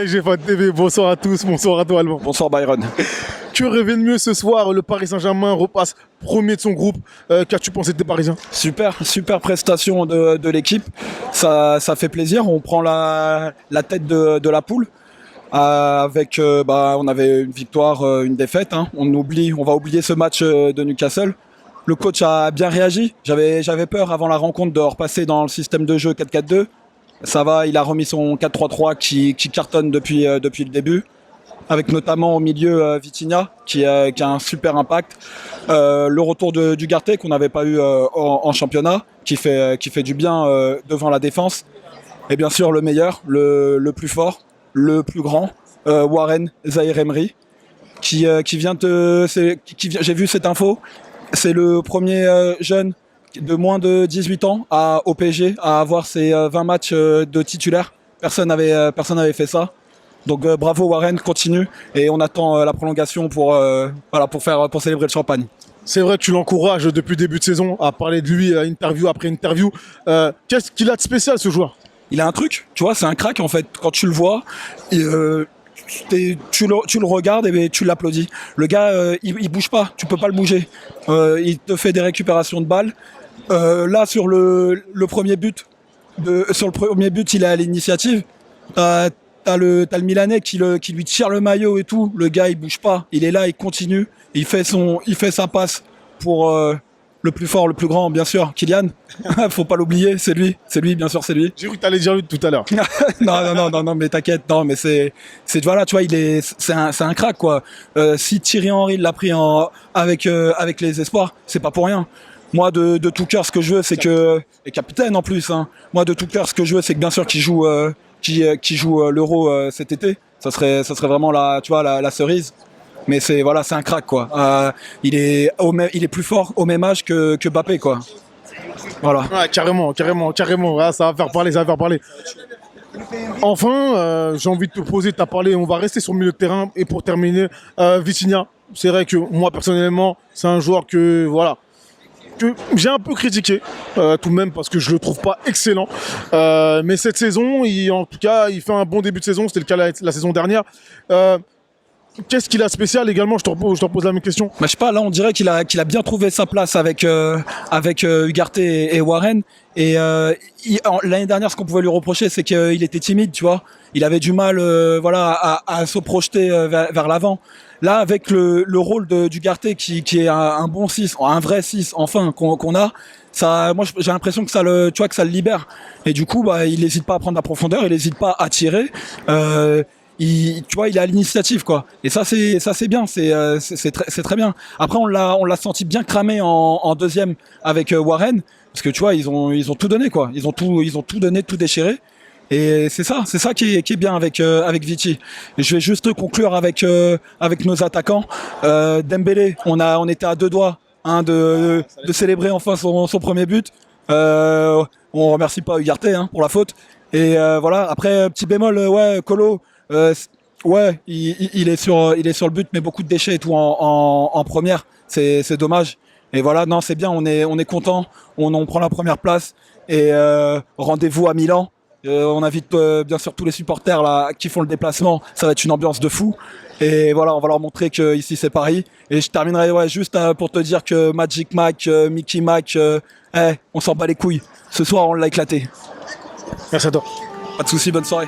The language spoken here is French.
GFAT TV, bonsoir à tous, bonsoir à toi Alban. Bonsoir Byron. Que rêver de mieux ce soir, le Paris Saint-Germain repasse premier de son groupe. Qu'as-tu pensé des Parisiens? Super prestation de l'équipe. Ça fait plaisir. On prend la tête de la poule. On avait une victoire, une défaite. Hein. On va oublier ce match de Newcastle. Le coach a bien réagi. J'avais peur avant la rencontre de repasser dans le système de jeu 4-4-2. Ça va, il a remis son 4-3-3 qui cartonne depuis le début, avec notamment au milieu Vitinha qui a un super impact. Le retour du Garté qu'on n'avait pas eu en championnat, qui fait du bien devant la défense. Et bien sûr le meilleur, le plus fort, le plus grand, Warren Zaïre-Emery, qui vient j'ai vu cette info, c'est le premier jeune de moins de 18 ans au PSG à avoir ses 20 matchs de titulaire. Personne n'avait fait ça. Donc bravo Warren, continue et on attend la prolongation pour célébrer le champagne. C'est vrai que tu l'encourages depuis le début de saison à parler de lui interview après interview. Qu'est-ce qu'il a de spécial ce joueur? Il a un truc, tu vois, c'est un crack en fait. Quand tu le vois, tu le regardes et tu l'applaudis. Le gars, il bouge pas, tu peux pas le bouger. Il te fait des récupérations de balles. Là sur le premier but, il est à l'initiative. T'as le Milanais qui lui tire le maillot et tout. Le gars il bouge pas, il est là, il continue. Il fait sa passe pour le plus fort, le plus grand, bien sûr, Kylian. Faut pas l'oublier, c'est lui, bien sûr, c'est lui. J'ai cru que t'allais dire lui tout à l'heure. non, mais t'inquiète, non, mais c'est voilà, tu vois, c'est un crack quoi. Si Thierry Henry l'a pris avec les espoirs, c'est pas pour rien. Moi, de tout cœur, ce que je veux, c'est que et capitaine en plus. Hein. Moi, de tout cœur, ce que je veux, c'est que bien sûr qu'il joue l'Euro cet été. Ça serait vraiment la cerise. Mais c'est un crack quoi. Il est plus fort au même âge que Mbappé quoi. Voilà. Ouais, carrément. Ah, ça va faire parler. Enfin, j'ai envie de te poser, t'as parlé, on va rester sur le milieu de terrain et pour terminer, Vitinha. C'est vrai que moi personnellement, c'est un joueur que j'ai un peu critiqué tout de même parce que je le trouve pas excellent. Mais cette saison, en tout cas, il fait un bon début de saison. C'était le cas la saison dernière. Qu'est-ce qu'il a de spécial également? Je te repose la même question. Je sais pas, là on dirait qu'il a bien trouvé sa place avec Ugarte et Warren. Et l'année dernière, ce qu'on pouvait lui reprocher, c'est qu'il était timide, tu vois. Il avait du mal à se projeter vers l'avant. Là, avec le rôle du Ugarte qui est un bon 6, un vrai 6 enfin qu'on a, ça, moi j'ai l'impression que ça le libère. Et du coup, il n'hésite pas à prendre la profondeur, il n'hésite pas à tirer. Il est à l'initiative quoi. Et ça c'est bien, c'est très bien. Après on l'a senti bien cramé en deuxième avec Warren parce que tu vois ils ont tout donné quoi. Ils ont tout donné, tout déchiré. Et c'est ça qui est bien avec Viti. Et je vais juste conclure avec nos attaquants. Dembélé, on était à deux doigts de célébrer enfin son premier but. On remercie pas Ugarte pour la faute. Et voilà, après petit bémol Kolo. Il est sur le but, mais beaucoup de déchets et tout en première. C'est dommage. Et voilà, non, c'est bien. On est content. On prend la première place. Et rendez-vous à Milan. On invite bien sûr tous les supporters là qui font le déplacement. Ça va être une ambiance de fou. Et voilà, on va leur montrer que ici c'est Paris. Et je terminerai juste pour te dire que Magic Mac, Mickey Mac, on s'en bat les couilles. Ce soir, on l'a éclaté. Merci à toi. Pas de soucis, bonne soirée.